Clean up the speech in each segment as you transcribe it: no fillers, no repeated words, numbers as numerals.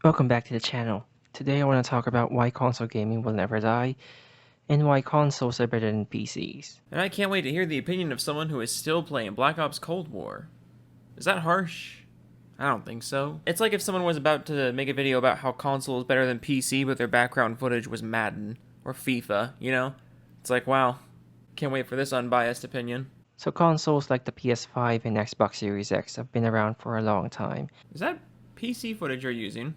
Welcome back to the channel. Today I want to talk about why console gaming will never die, and why consoles are better than PCs. And I can't wait to hear the opinion of someone who is still playing Black Ops Cold War. Is that harsh? I don't think so. It's like if someone was about to make a video about how console is better than PC, but their background footage was Madden or FIFA, you know? It's like, wow, can't wait for this unbiased opinion. So consoles like the PS5 and Xbox Series X have been around for a long time. Is that PC footage you're using?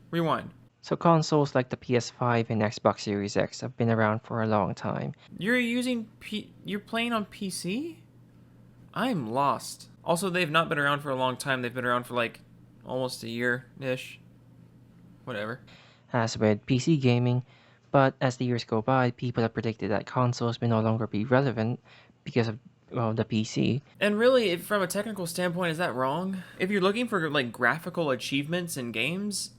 Rewind. So consoles like the PS5 and Xbox Series X have been around for a long time. You're playing on PC? I'm lost. Also, they've not been around for a long time. They've been around for like almost a year-ish. Whatever. As with PC gaming, but as the years go by, people have predicted that consoles may no longer be relevant because of the PC. And really, from a technical standpoint, is that wrong? If you're looking for like graphical achievements in games,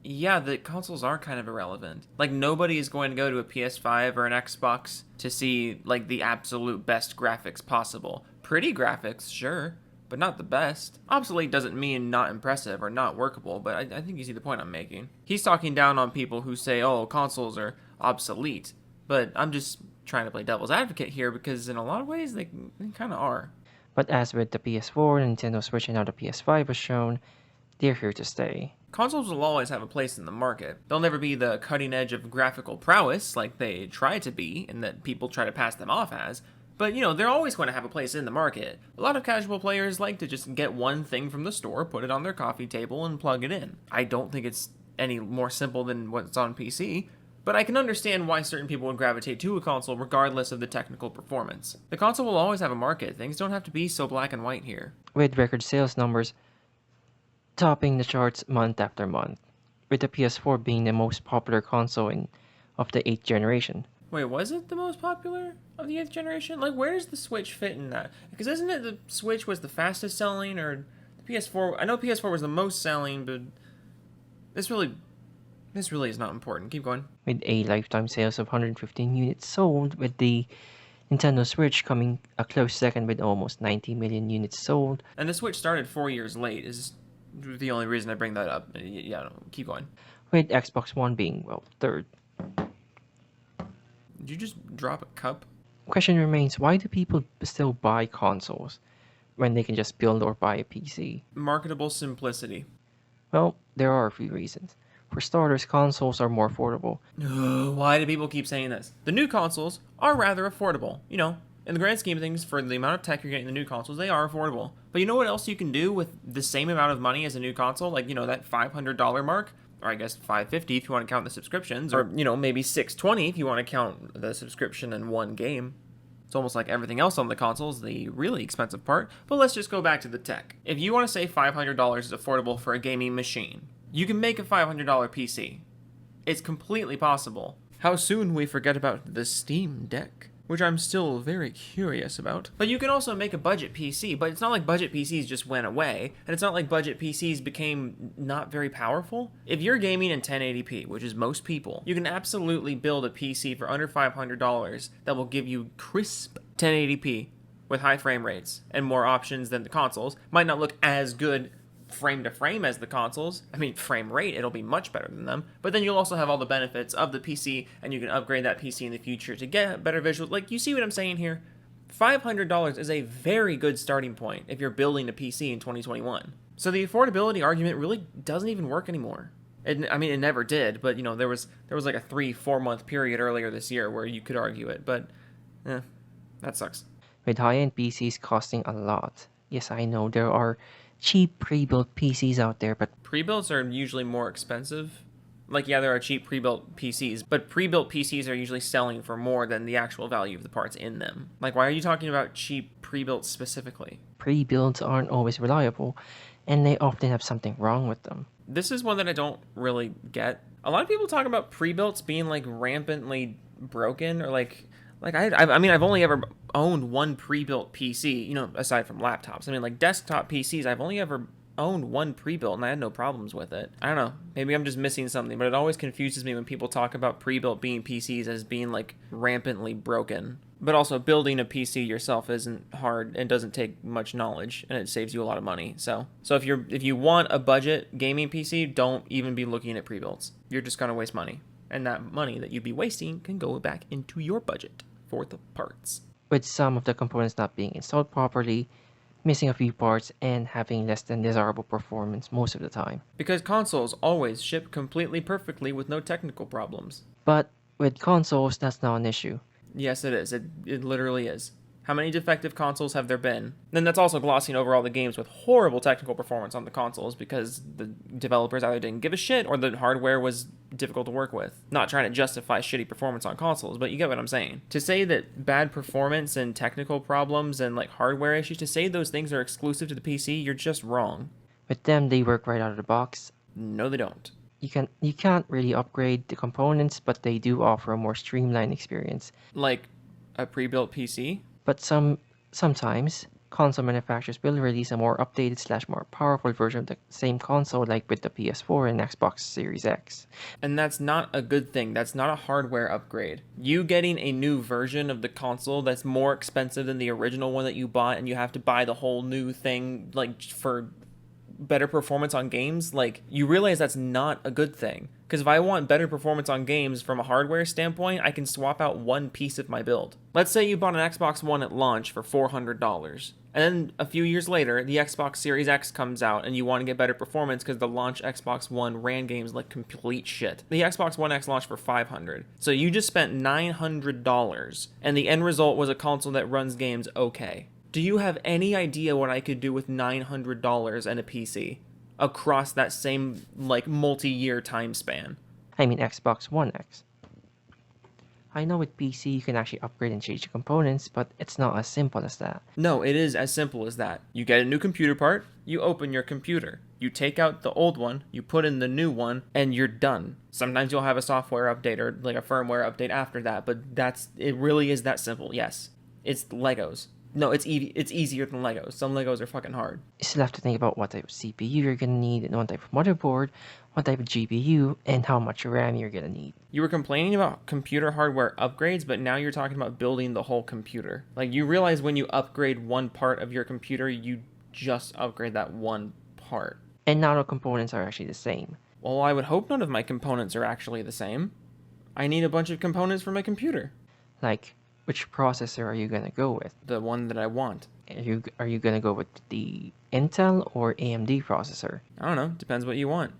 yeah, the consoles are kind of irrelevant. Like, nobody is going to go to a PS5 or an Xbox to see like the absolute best graphics possible. Pretty graphics, sure, but not the best. Obsolete doesn't mean not impressive or not workable, but I think you see the point I'm making. He's talking down on people who say, oh, consoles are obsolete, but I'm just trying to play devil's advocate here because in a lot of ways they kind of are. But as with the PS4, Nintendo Switch, and now the PS5 was shown, they're here to stay. Consoles will always have a place in the market. They'll never be the cutting edge of graphical prowess like they try to be and that people try to pass them off as, but you know, they're always going to have a place in the market. A lot of casual players like to just get one thing from the store, put it on their coffee table, and plug it in. I don't think it's any more simple than what's on PC, but I can understand why certain people would gravitate to a console regardless of the technical performance. The console will always have a market. Things don't have to be so black and white here. With record sales numbers topping the charts month after month, with the PS4 being the most popular console of the 8th generation. Wait, was it the most popular of the 8th generation? Like, where does the Switch fit in that? Because isn't it the Switch was the fastest selling, or the PS4? I know PS4 was the most selling, but this really is not important. Keep going. With a lifetime sales of 115 units sold, with the Nintendo Switch coming a close second with almost 90 million units sold. And the Switch started 4 years late is the only reason I bring that up. Yeah, no, keep going. With Xbox One being, well, third. Did you just drop a cup? Question remains, why do people still buy consoles when they can just build or buy a PC? Marketable simplicity. Well, there are a few reasons. For starters, consoles are more affordable. Why do people keep saying this? The new consoles are rather affordable. You know, in the grand scheme of things, for the amount of tech you're getting in the new consoles, they are affordable. But you know what else you can do with the same amount of money as a new console? Like, you know, that $500 mark? Or I guess $550 if you want to count the subscriptions. Or, you know, maybe $620 if you want to count the subscription in one game. It's almost like everything else on the consoles, the really expensive part. But let's just go back to the tech. If you want to say $500 is affordable for a gaming machine, you can make a $500 PC. It's completely possible. How soon we forget about the Steam Deck, which I'm still very curious about. But you can also make a budget PC, but it's not like budget PCs just went away, and it's not like budget PCs became not very powerful. If you're gaming in 1080p, which is most people, you can absolutely build a PC for under $500 that will give you crisp 1080p with high frame rates and more options than the consoles. Might not look as good frame to frame as the consoles. I mean, frame rate, it'll be much better than them. But then you'll also have all the benefits of the PC, and you can upgrade that PC in the future to get better visuals. Like, you see what I'm saying here? $500 is a very good starting point if you're building a PC in 2021. So the affordability argument really doesn't even work anymore. It never did, but you know, there was like a 3-4 month period earlier this year where you could argue it, but that sucks. With high-end PCs costing a lot. Yes, I know there are cheap pre-built PCs out there, but pre-builts are usually more expensive. Like, yeah, there are cheap pre-built PCs, but pre-built PCs are usually selling for more than the actual value of the parts in them. Like, why are you talking about cheap pre-built specifically? pre-builds aren't always reliable, and they often have something wrong with them. This is one that I don't really get. A lot of people talk about pre-builts being like rampantly broken, or I've only ever owned one pre-built PC, you know, aside from laptops. I mean, like desktop PCs, I've only ever owned one pre-built and I had no problems with it. I don't know, maybe I'm just missing something, but it always confuses me when people talk about pre-built being PCs as being like rampantly broken. But also, building a PC yourself isn't hard and doesn't take much knowledge, and it saves you a lot of money. So if you want a budget gaming PC, don't even be looking at pre-builds. You're just gonna waste money, and that money that you'd be wasting can go back into your budget for the parts. With some of the components not being installed properly, missing a few parts, and having less than desirable performance most of the time. Because consoles always ship completely perfectly with no technical problems. But with consoles, that's not an issue. Yes, it is. It literally is. How many defective consoles have there been? Then that's also glossing over all the games with horrible technical performance on the consoles because the developers either didn't give a shit or the hardware was difficult to work with. Not trying to justify shitty performance on consoles, but you get what I'm saying. To say that bad performance and technical problems and like hardware issues, to say those things are exclusive to the PC, you're just wrong. With them, they work right out of the box. No, they don't. You can't really upgrade the components, but they do offer a more streamlined experience. Like a pre-built PC? But sometimes console manufacturers will release a more updated / more powerful version of the same console, like with the PS4 and Xbox Series X. And that's not a good thing. That's not a hardware upgrade. You getting a new version of the console that's more expensive than the original one that you bought, and you have to buy the whole new thing like for better performance on games, like you realize that's not a good thing. Because if I want better performance on games from a hardware standpoint, I can swap out one piece of my build. Let's say you bought an Xbox One at launch for $400, and then a few years later, the Xbox Series X comes out, and you want to get better performance because the launch Xbox One ran games like complete shit. The Xbox One X launched for $500, so you just spent $900, and the end result was a console that runs games okay. Do you have any idea what I could do with $900 and a PC across that same, like, multi-year time span? I mean Xbox One X. I know with PC you can actually upgrade and change the components, but it's not as simple as that. No, it is as simple as that. You get a new computer part, you open your computer. You take out the old one, you put in the new one, and you're done. Sometimes you'll have a software update or like a firmware update after that, but it really is that simple, yes. It's Legos. No, it's easier than Legos. Some Legos are fucking hard. You still have to think about what type of CPU you're gonna need, and what type of motherboard, what type of GPU, and how much RAM you're gonna need. You were complaining about computer hardware upgrades, but now you're talking about building the whole computer. Like, you realize when you upgrade one part of your computer, you just upgrade that one part. And not all components are actually the same. Well, I would hope none of my components are actually the same. I need a bunch of components for my computer. Like, which processor are you gonna go with? The one that I want. Are you gonna go with the Intel or AMD processor? I don't know. Depends what you want.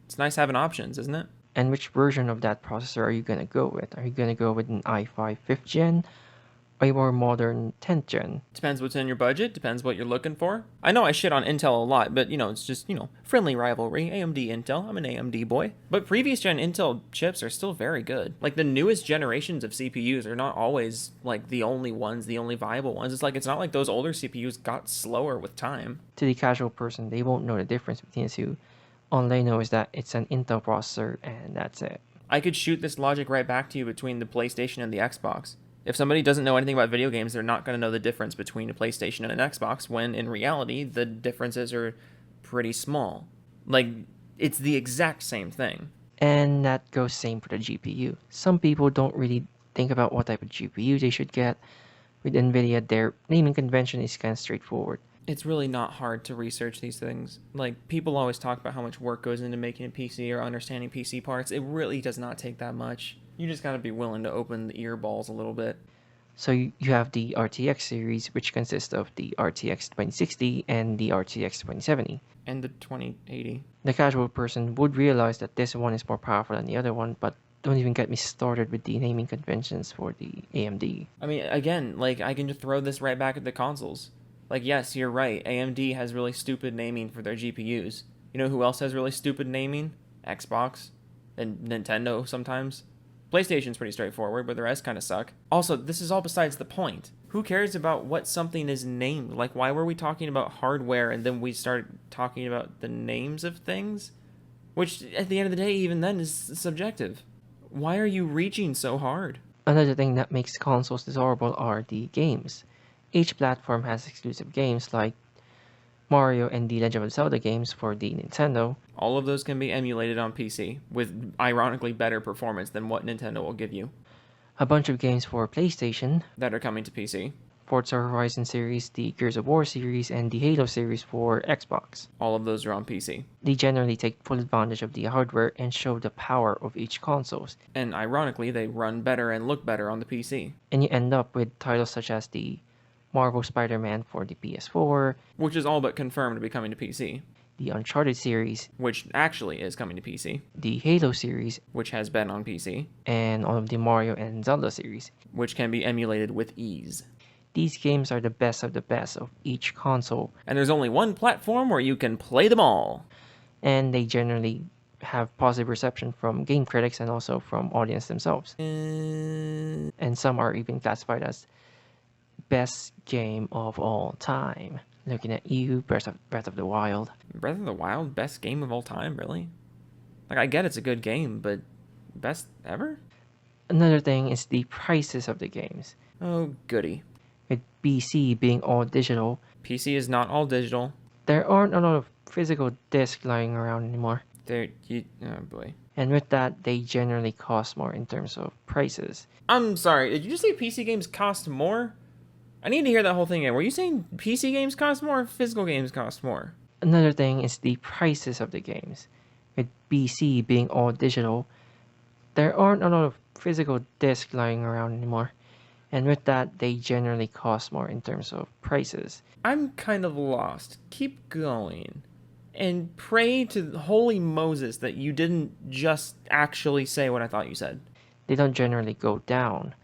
It's nice having options, isn't it? And which version of that processor are you gonna go with? Are you gonna go with an i5 5th gen or a more modern 10th gen? Depends what's in your budget. Depends what you're looking for. I know I shit on Intel a lot, but it's just, friendly rivalry. AMD Intel. I'm an AMD boy. But previous gen Intel chips are still very good. Like, the newest generations of CPUs are not always like the only ones, the only viable ones. It's not like those older CPUs got slower with time. To the casual person, they won't know the difference between the two. All they know is that it's an Intel processor and that's it. I could shoot this logic right back to you between the PlayStation and the Xbox. If somebody doesn't know anything about video games, they're not going to know the difference between a PlayStation and an Xbox, when in reality, the differences are pretty small. Like, it's the exact same thing. And that goes same for the GPU. Some people don't really think about what type of GPU they should get. With NVIDIA, their naming convention is kind of straightforward. It's really not hard to research these things. Like, people always talk about how much work goes into making a PC or understanding PC parts. It really does not take that much. You just gotta be willing to open the earballs a little bit. So you have the RTX series, which consists of the RTX 2060 and the RTX 2070. And the 2080. The casual person would realize that this one is more powerful than the other one, but don't even get me started with the naming conventions for the AMD. I mean, again, like, I can just throw this right back at the consoles. Like, yes, you're right. AMD has really stupid naming for their GPUs. You know who else has really stupid naming? Xbox. And Nintendo sometimes. PlayStation's pretty straightforward, but the rest kind of suck. Also, this is all besides the point. Who cares about what something is named? Like, why were we talking about hardware and then we started talking about the names of things? Which, at the end of the day, even then, is subjective. Why are you reaching so hard? Another thing that makes consoles desirable are the games. Each platform has exclusive games like Mario and the Legend of Zelda games for the Nintendo. All of those can be emulated on PC with ironically better performance than what Nintendo will give you. A bunch of games for PlayStation, that are coming to PC. Forza Horizon series, the Gears of War series, and the Halo series for Xbox. All of those are on PC. They generally take full advantage of the hardware and show the power of each console, And ironically, they run better and look better on the PC. and you end up with titles such as the Marvel Spider-Man for the PS4, which is all but confirmed to be coming to PC. the Uncharted series, Which actually is coming to PC. the Halo series, Which has been on PC. and all of the Mario and Zelda series. Which can be emulated with ease. These games are the best of each console, And there's only one platform where you can play them all. and they generally have positive reception from game critics and also from audience themselves. And some are even classified as best game of all time. Looking at you, Breath of the Wild. Breath of the Wild, best game of all time, really? Like, I get it's a good game, but best ever? Another thing is the prices of the games. Oh, goody. With PC being all digital, PC is not all digital. there aren't a lot of physical discs lying around anymore. Oh boy. And with that, they generally cost more in terms of prices. I'm sorry, did you just say PC games cost more? I need to hear that whole thing again. Were you saying PC games cost more or physical games cost more? Another thing is the prices of the games. With PC being all digital, there aren't a lot of physical discs lying around anymore. And with that, they generally cost more in terms of prices. I'm kind of lost. Keep going. And pray to holy Moses that you didn't just actually say what I thought you said. They don't generally go down,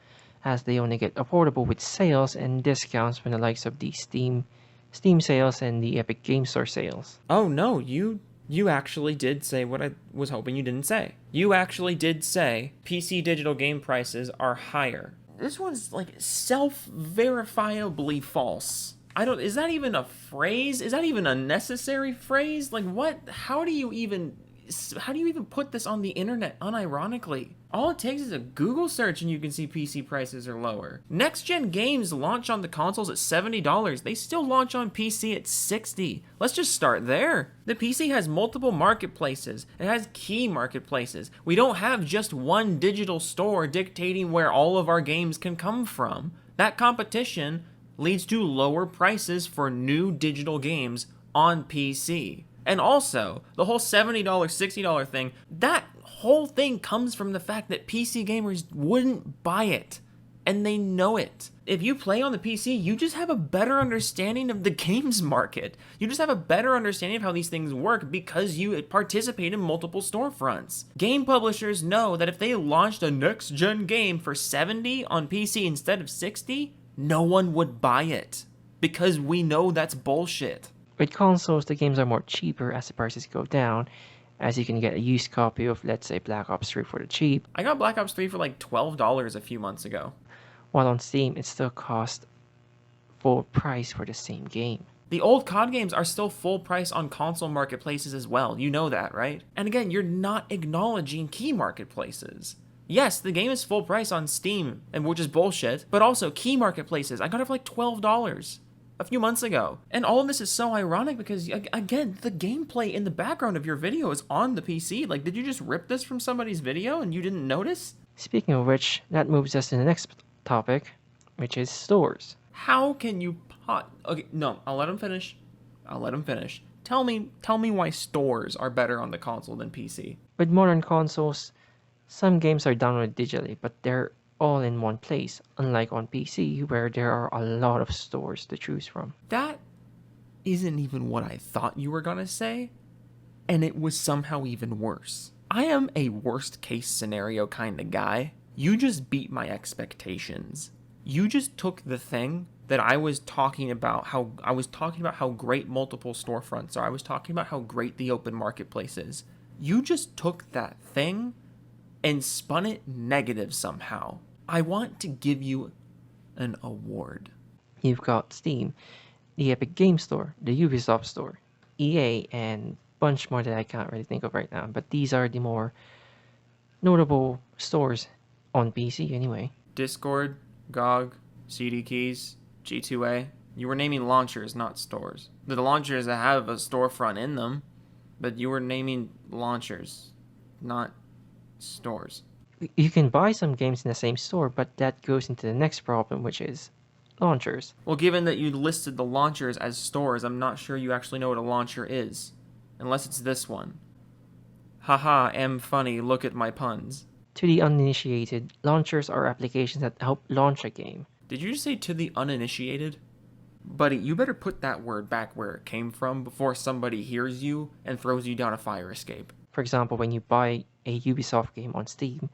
as they only get affordable with sales and discounts from the likes of the Steam sales and the Epic Game Store sales. Oh no, you actually did say what I was hoping you didn't say. You actually did say PC digital game prices are higher. This one's like self-verifiably false. Is that even a phrase? Is that even a necessary phrase? Like what? How do you even put this on the internet unironically? All it takes is a Google search and you can see PC prices are lower. Next gen games launch on the consoles at $70. They still launch on PC at $60. Let's just start there. The PC has multiple marketplaces. It has key marketplaces. We don't have just one digital store dictating where all of our games can come from. That competition leads to lower prices for new digital games on PC. And also, the whole $70, $60 thing, that whole thing comes from the fact that PC gamers wouldn't buy it. And they know it. If you play on the PC, you just have a better understanding of the games market. You just have a better understanding of how these things work because you participate in multiple storefronts. Game publishers know that if they launched a next-gen game for $70 on PC instead of $60, no one would buy it. Because we know that's bullshit. With consoles, the games are more cheaper as the prices go down, as you can get a used copy of, let's say, Black Ops 3 for the cheap. I got Black Ops 3 for like $12 a few months ago. While on Steam, it still costs full price for the same game. The old COD games are still full price on console marketplaces as well. You know that, right? And again, you're not acknowledging key marketplaces. Yes, the game is full price on Steam, and which is bullshit, but also key marketplaces. I got it for like $12 a few months ago. And all of this is so ironic because, again, the gameplay in the background of your video is on the PC. Like, did you just rip this from somebody's video and you didn't notice? Speaking of which, that moves us to the next topic, which is stores. How can you Okay, no, I'll let him finish. Tell me why stores are better on the console than PC. With modern consoles, some games are downloaded digitally, but they're all in one place, unlike on PC where there are a lot of stores to choose from. That isn't even what I thought you were gonna say, and it was somehow even worse. I am a worst case scenario kind of guy. You just beat my expectations. You just took the thing that I was talking about, how great multiple storefronts are. I was talking about how great the open marketplace is. You just took that thing and spun it negative somehow. I want to give you an award. You've got Steam, the Epic Game Store, the Ubisoft Store, EA, and a bunch more that I can't really think of right now. But these are the more notable stores on PC anyway. Discord, GOG, CD Keys, G2A. You were naming launchers, not stores. The launchers that have a storefront in them, but you were naming launchers, not stores. You can buy some games in the same store, but that goes into the next problem, which is launchers. Well, given that you listed the launchers as stores, I'm not sure you actually know what a launcher is. Unless it's this one. Haha, am funny, look at my puns. To the uninitiated, launchers are applications that help launch a game. Did you just say to the uninitiated? Buddy, you better put that word back where it came from before somebody hears you and throws you down a fire escape. For example, when you buy a Ubisoft game on Steam,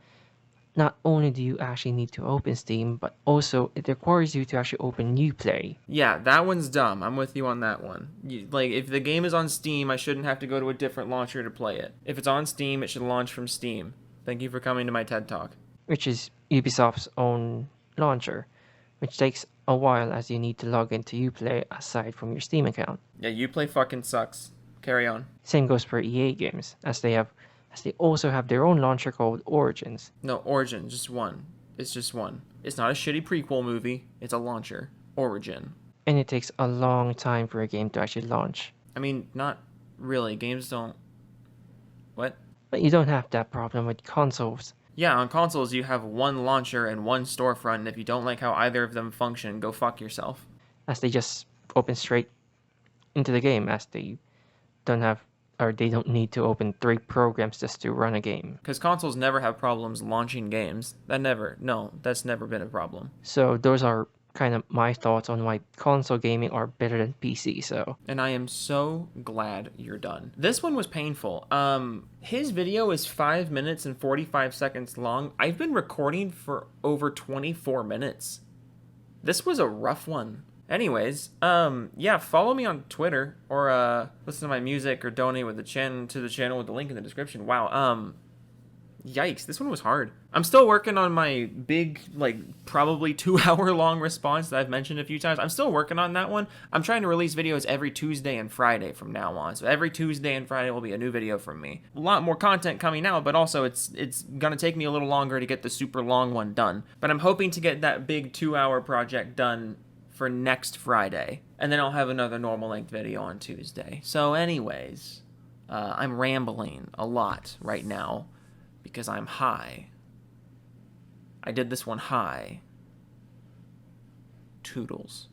not only do you actually need to open Steam, but also it requires you to actually open Uplay. Yeah, that one's dumb. I'm with you on that one. Like, if the game is on Steam, I shouldn't have to go to a different launcher to play it. If it's on Steam, it should launch from Steam. Thank you for coming to my TED Talk. Which is Ubisoft's own launcher, which takes a while as you need to log into Uplay aside from your Steam account. Yeah, Uplay fucking sucks. Carry on. Same goes for EA games, as they also have their own launcher called Origins. No, Origin, just one. It's just one. It's not a shitty prequel movie. It's a launcher. Origin. And it takes a long time for a game to actually launch. I mean, not really. Games don't... What? But you don't have that problem with consoles. Yeah, on consoles you have one launcher and one storefront, and if you don't like how either of them function, go fuck yourself. As they just open straight into the game, as they don't need to open 3 programs just to run a game. Because consoles never have problems launching games. That's never been a problem. So those are kind of my thoughts on why console gaming are better than PC, so. And I am so glad you're done. This one was painful. His video is 5 minutes and 45 seconds long. I've been recording for over 24 minutes. This was a rough one. Anyways, yeah, follow me on Twitter or listen to my music or donate to the channel with the link in the description. Wow, yikes, this one was hard. I'm still working on my big, probably 2-hour long response that I've mentioned a few times. I'm still working on that one. I'm trying to release videos every Tuesday and Friday from now on. So every Tuesday and Friday will be a new video from me. A lot more content coming out, but also it's gonna take me a little longer to get the super long one done. But I'm hoping to get that big 2-hour project done for next Friday, and then I'll have another normal length video on Tuesday. So anyways, I'm rambling a lot right now because I'm high. I did this one high. Toodles.